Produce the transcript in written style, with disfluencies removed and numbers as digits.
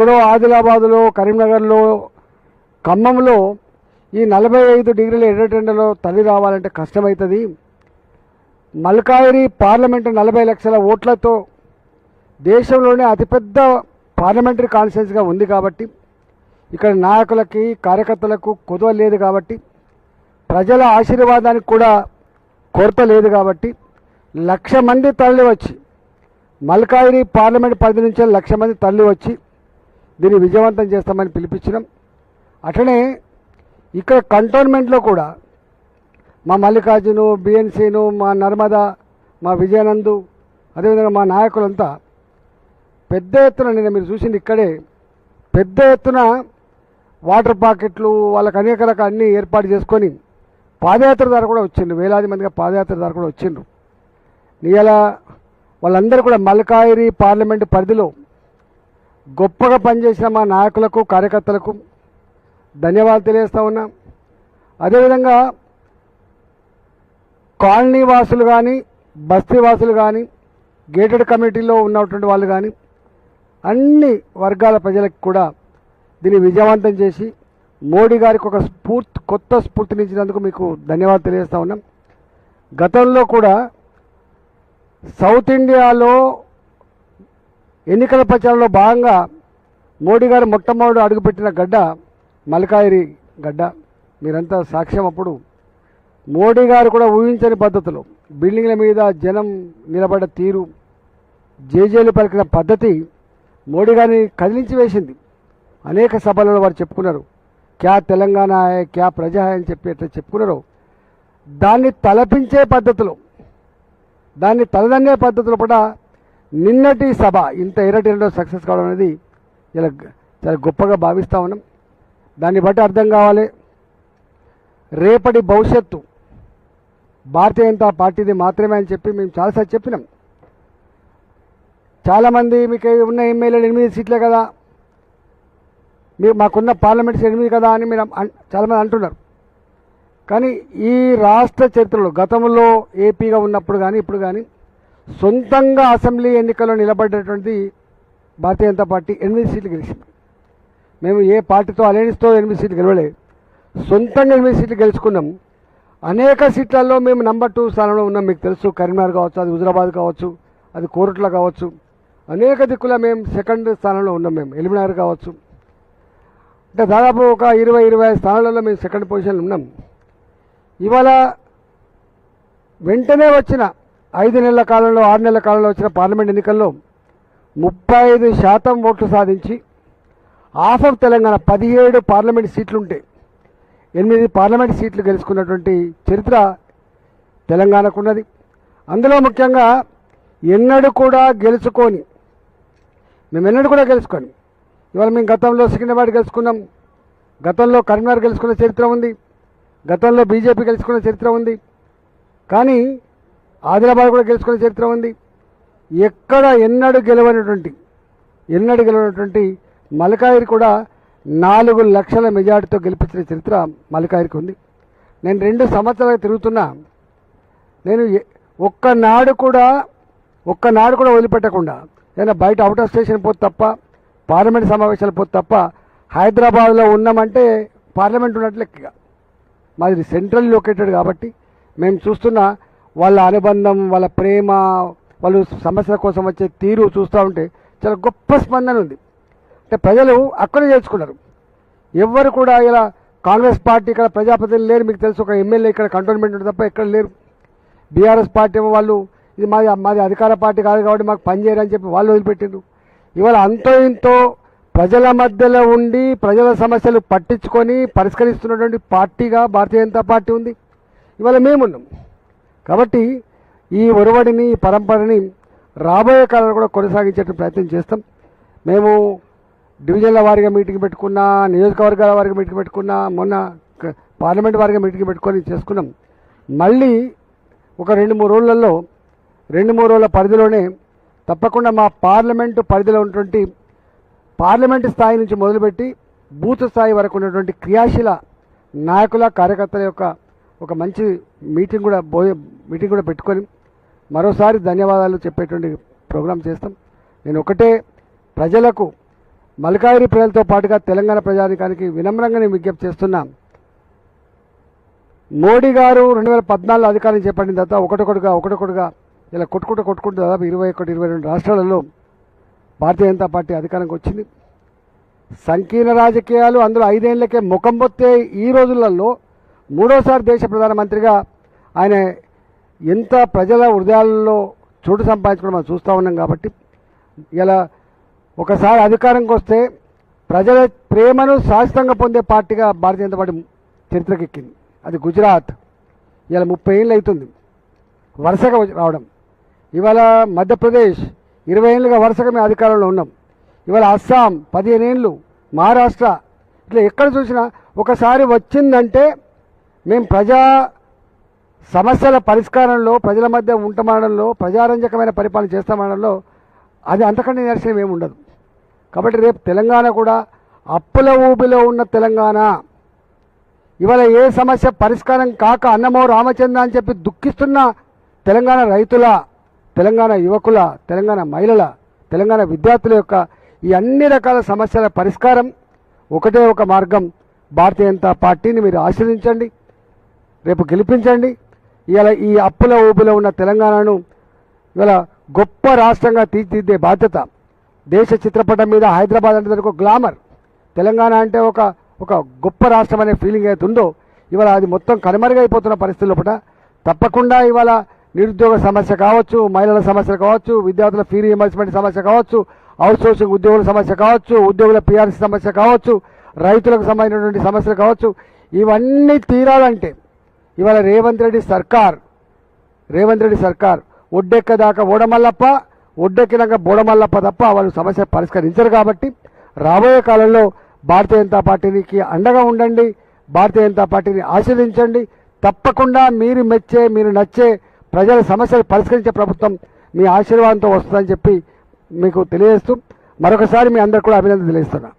ఎక్కడో ఆదిలాబాదులో, కరీంనగర్లో, ఖమ్మంలో ఈ 45 డిగ్రీల ఎర్రటెండలో తల్లి రావాలంటే కష్టమవుతుంది. మల్కాయిరి పార్లమెంటు 40 లక్షల ఓట్లతో దేశంలోనే అతిపెద్ద పార్లమెంటరీ కాన్స్టిట్యున్సీగా ఉంది కాబట్టి, ఇక్కడ నాయకులకి కార్యకర్తలకు కొదవ లేదు కాబట్టి, ప్రజల ఆశీర్వాదానికి కూడా కొరత లేదు కాబట్టి 1,00,000 మంది తరలి వచ్చి, మల్కాయిరి పార్లమెంట్ పరిధి నుంచి 1,00,000 మంది తరలి వచ్చి దీన్ని విజయవంతం చేస్తామని పిలిపించినాం. అట్లనే ఇక్కడ కంటోన్మెంట్లో కూడా మా మల్లికార్జును, బిఎన్సీను, మా నర్మదా, మా విజయానందు, అదేవిధంగా మా నాయకులంతా పెద్ద ఎత్తున, నిన్న మీరు చూసింది ఇక్కడే పెద్ద ఎత్తున వాటర్ ప్యాకెట్లు వాళ్ళకి అనేక రకాల అన్నీ ఏర్పాటు చేసుకొని పాదయాత్ర ద్వారా కూడా వచ్చిండ్రు. వేలాది మందిగా పాదయాత్ర ద్వారా కూడా వచ్చిండ్రు. ఇలా వాళ్ళందరూ కూడా మల్కాయిరి పార్లమెంటు పరిధిలో గొప్పగా పనిచేసిన మా నాయకులకు, కార్యకర్తలకు ధన్యవాదాలు తెలియజేస్తూ ఉన్నా. అదేవిధంగా కాలనీ వాసులు కానీ, బస్తీ వాసులు కానీ, గేటెడ్ కమ్యూనిటీలో ఉన్నటువంటి వాళ్ళు కానీ అన్ని వర్గాల ప్రజలకు కూడా దీన్ని విజయవంతం చేసి మోడీ గారికి ఒక కొత్త స్ఫూర్తినిచ్చినందుకు మీకు ధన్యవాదాలు తెలియజేస్తూ ఉన్నాం. గతంలో కూడా సౌత్ ఇండియాలో ఎన్నికల ప్రచారంలో భాగంగా మోడీ గారు మొట్టమొదటి అడుగుపెట్టిన గడ్డ మల్కాయిరి గడ్డ. మీరంతా సాక్ష్యం. అప్పుడు మోడీ గారు కూడా ఊహించని పద్ధతిలో బిల్డింగ్ల మీద జనం నిలబడ్డ తీరు, జేజేలు పలికిన పద్ధతి మోడీ గారిని కదిలించి వేసింది. అనేక సభలలో వారు చెప్పుకున్నారు, క్యా తెలంగాణ హై, క్యా ప్రజా హై అని చెప్పి ఎట్లా చెప్పుకున్నారో దాన్ని తలపించే పద్ధతిలో, దాన్ని తలదన్నే పద్ధతిలో కూడా నిన్నటి సభ ఇంత ఎర్రటెండో సక్సెస్ కావడం అనేది ఇలా చాలా గొప్పగా భావిస్తూ ఉన్నాం. దాన్ని బట్టి అర్థం కావాలి, రేపటి భవిష్యత్తు భారతీయ జనతా పార్టీది మాత్రమే అని చెప్పి మేము చాలాసార్లు చెప్పినాం. చాలామంది మీకు ఉన్న ఎమ్మెల్యేలు 8 సీట్లే కదా, మాకున్న పార్లమెంట్స్ 8 కదా అని మీరు చాలామంది అంటున్నారు. కానీ ఈ రాష్ట్ర చరిత్రలో గతంలో ఏపీగా ఉన్నప్పుడు కానీ ఇప్పుడు కానీ సొంతంగా అసెంబ్లీ ఎన్నికల్లో నిలబడ్డటువంటి భారతీయ జనతా పార్టీ 8 సీట్లు గెలిచింది. మేము ఏ పార్టీతో అలయన్స్తో 8 సీట్లు గెలవలేదు, సొంతంగా 8 సీట్లు గెలుచుకున్నాం. అనేక సీట్లలో మేము నెంబర్ 2 స్థానంలో ఉన్నాం. మీకు తెలుసు, కరీంనగర్ కావచ్చు, అది హుజరాబాద్ కావచ్చు, అది కోరుట్ల కావచ్చు, అనేక దిక్కుల మేము సెకండ్ స్థానంలో ఉన్నాం. మేము ఎలిమినగర్ కావచ్చు, అంటే దాదాపు ఒక 20-25 స్థానాలలో మేము సెకండ్ పొజిషన్లో ఉన్నాం. ఇవాళ వెంటనే వచ్చిన 5 నెలల కాలంలో, 6 నెలల కాలంలో వచ్చిన పార్లమెంట్ ఎన్నికల్లో 35% ఓట్లు సాధించి హాఫ్ ఆఫ్ తెలంగాణ 17 పార్లమెంట్ సీట్లుంటే 8 పార్లమెంట్ సీట్లు గెలుచుకున్నటువంటి చరిత్ర తెలంగాణకున్నది. అందులో ముఖ్యంగా ఎన్నడూ కూడా గెలుచుకొని ఇవాళ మేము గతంలో సికింద్రాబాద్ గెలుచుకున్నాం, గతంలో కరీంనగర్ గెలుచుకున్న చరిత్ర ఉంది, గతంలో బీజేపీ గెలుచుకున్న చరిత్ర ఉంది, కానీ ఆదిలాబాద్ కూడా గెలుచుకున్న చరిత్ర ఉంది. ఎక్కడ ఎన్నడూ గెలవనటువంటి మల్కాయిరి కూడా 4 లక్షల మెజార్టీతో గెలిపించిన చరిత్ర మల్కాయిరికి ఉంది. నేను 2 సంవత్సరాలు తిరుగుతున్నా, నేను ఒక్కనాడు కూడా వదిలిపెట్టకుండా ఏదైనా బయట అవుట్ ఆఫ్ స్టేషన్ పోతే తప్ప, పార్లమెంట్ సమావేశాలు పోతే తప్ప హైదరాబాద్లో ఉన్నామంటే పార్లమెంట్ ఉన్నట్టు లెక్కగా. మాది సెంట్రల్ లొకేటెడ్ కాబట్టి మేము చూస్తున్న వాళ్ళ అనుబంధం, వాళ్ళ ప్రేమ, వాళ్ళు సమస్యల కోసం వచ్చే తీరు చూస్తూ ఉంటే చాలా గొప్ప స్పందన ఉంది. అంటే ప్రజలు అక్కడే చేర్చుకున్నారు. ఎవ్వరు కూడా ఇలా కాంగ్రెస్ పార్టీ ఇక్కడ ప్రజాప్రతినిధులు లేరు. మీకు తెలుసు, ఒక ఎమ్మెల్యే ఇక్కడ కంటోన్మెంట్ ఉంటుంది తప్ప ఎక్కడ లేరు. బీఆర్ఎస్ పార్టీ వాళ్ళు ఇది మాది అధికార పార్టీ కాదు కాబట్టి మాకు పనిచేయరని చెప్పి వాళ్ళు వదిలిపెట్టిండ్రు. ఇవాళ అంతో ఇంతో ప్రజల మధ్యలో ఉండి ప్రజల సమస్యలు పట్టించుకొని పరిష్కరిస్తున్నటువంటి పార్టీగా భారతీయ జనతా పార్టీ ఉంది. ఇవాళ మేమున్నాం కాబట్టి ఈ ఒరవడిని, ఈ పరంపరని రాబోయే కాలంలో కూడా కొనసాగించే ప్రయత్నం చేస్తాం. మేము డివిజన్ల వారీగా మీటింగ్ పెట్టుకున్నా, నియోజకవర్గాల వారీగా మీటింగ్ పెట్టుకున్నా, మొన్న పార్లమెంట్ వారీగా మీటింగ్ పెట్టుకొని చేసుకున్నాం. మళ్ళీ ఒక 2-3 రోజుల పరిధిలోనే తప్పకుండా మా పార్లమెంటు పరిధిలో ఉన్నటువంటి పార్లమెంటు స్థాయి నుంచి మొదలుపెట్టి బూత్ స్థాయి వరకు ఉన్నటువంటి క్రియాశీల నాయకుల, కార్యకర్తల యొక్క ఒక మంచి మీటింగ్ కూడా పెట్టుకొని మరోసారి ధన్యవాదాలు చెప్పేటువంటి ప్రోగ్రాం చేస్తాం. నేను ఒకటే ప్రజలకు మల్కాజిగిరి ప్రజలతో పాటుగా తెలంగాణ ప్రజానికానికి వినమ్రంగా నేను విజ్ఞప్తి చేస్తున్నాం. మోడీ గారు 2014 అధికారం చేపట్టిన తర్వాత ఒకటొకటిగా ఇలా కొట్టుకుంటూ దాదాపు 21-22 రాష్ట్రాలలో భారతీయ జనతా పార్టీ అధికారంకి వచ్చింది. సంకీర్ణ రాజకీయాలు అందులో 5 ఏళ్లకే ముఖం పొత్తే ఈ రోజులలో మూడోసారి దేశ ప్రధానమంత్రిగా ఆయన ఎంత ప్రజల హృదయాలలో చోటు సంపాదించుకోవడం మనం చూస్తూ ఉన్నాం. కాబట్టి ఇలా ఒకసారి అధికారంకి వస్తే ప్రజల ప్రేమను శాశ్వతంగా పొందే పార్టీగా భారతీయ జనతా పార్టీ చరిత్రకెక్కింది. అది గుజరాత్ ఇలా 30 ఏళ్ళు అవుతుంది వరుసగా రావడం. ఇవాళ మధ్యప్రదేశ్ 20 ఏళ్ళుగా వరుసగా మేము అధికారంలో ఉన్నాం. ఇవాళ అస్సాం 15 ఏళ్ళు, మహారాష్ట్ర ఇట్లా ఎక్కడ చూసినా ఒకసారి వచ్చిందంటే మేము ప్రజా సమస్యల పరిష్కారంలో, ప్రజల మధ్య ఉంటమాడంలో, ప్రజారంజకమైన పరిపాలన చేస్తామనడంలో అది అంతకంటే నిరసనం ఏమి ఉండదు. కాబట్టి రేపు తెలంగాణ కూడా అప్పుల ఊబిలో ఉన్న తెలంగాణ, ఇవాళ ఏ సమస్య పరిష్కారం కాక అన్నమో రామచంద్ర అని చెప్పి దుఃఖిస్తున్న తెలంగాణ రైతుల, తెలంగాణ యువకుల, తెలంగాణ మహిళల, తెలంగాణ విద్యార్థుల యొక్క ఈ అన్ని రకాల సమస్యల పరిష్కారం ఒకటే ఒక మార్గం. భారతీయ జనతా పార్టీని మీరు ఆశీర్వదించండి, రేపు గెలిపించండి. ఇవాళ ఈ అప్పుల ఊబిలో ఉన్న తెలంగాణను ఇవాళ గొప్ప రాష్ట్రంగా తీర్చిదిద్దే బాధ్యత. దేశ చిత్రపటం మీద హైదరాబాద్ అంటే దానికి ఒక గ్లామర్, తెలంగాణ అంటే ఒక గొప్ప రాష్ట్రం అనే ఫీలింగ్ అయితే ఉందో ఇవాళ అది మొత్తం కనుమరుగైపోతున్న పరిస్థితుల్లో తప్పకుండా ఇవాళ నిరుద్యోగ సమస్య కావచ్చు, మహిళల సమస్యలు కావచ్చు, విద్యార్థుల ఫీ రీయింబర్స్మెంట్ సమస్య కావచ్చు, అవుట్సోర్సింగ్ ఉద్యోగుల సమస్య కావచ్చు, ఉద్యోగుల పీఆర్సీ సమస్య కావచ్చు, రైతులకు సంబంధించినటువంటి సమస్యలు కావచ్చు, ఇవన్నీ తీరాలంటే ఇవాళ రేవంత్ రెడ్డి సర్కార్ ఒడ్డెక్కదాకా ఓడమల్లప్ప, ఒడ్డెక్కినాక బోడమల్లప్ప తప్ప వాళ్ళు సమస్య పరిష్కరించరు. కాబట్టి రాబోయే కాలంలో భారతీయ జనతా పార్టీకి అండగా ఉండండి, భారతీయ జనతా పార్టీని ఆశీర్వదించండి. తప్పకుండా మీరు మెచ్చే, మీరు నచ్చే ప్రజల సమస్యలు పరిష్కరించే ప్రభుత్వం మీ ఆశీర్వాదంతో వస్తుందని చెప్పి మీకు తెలియజేస్తూ మరొకసారి మీ అందరు కూడా అభినందన తెలియజేస్తున్నా.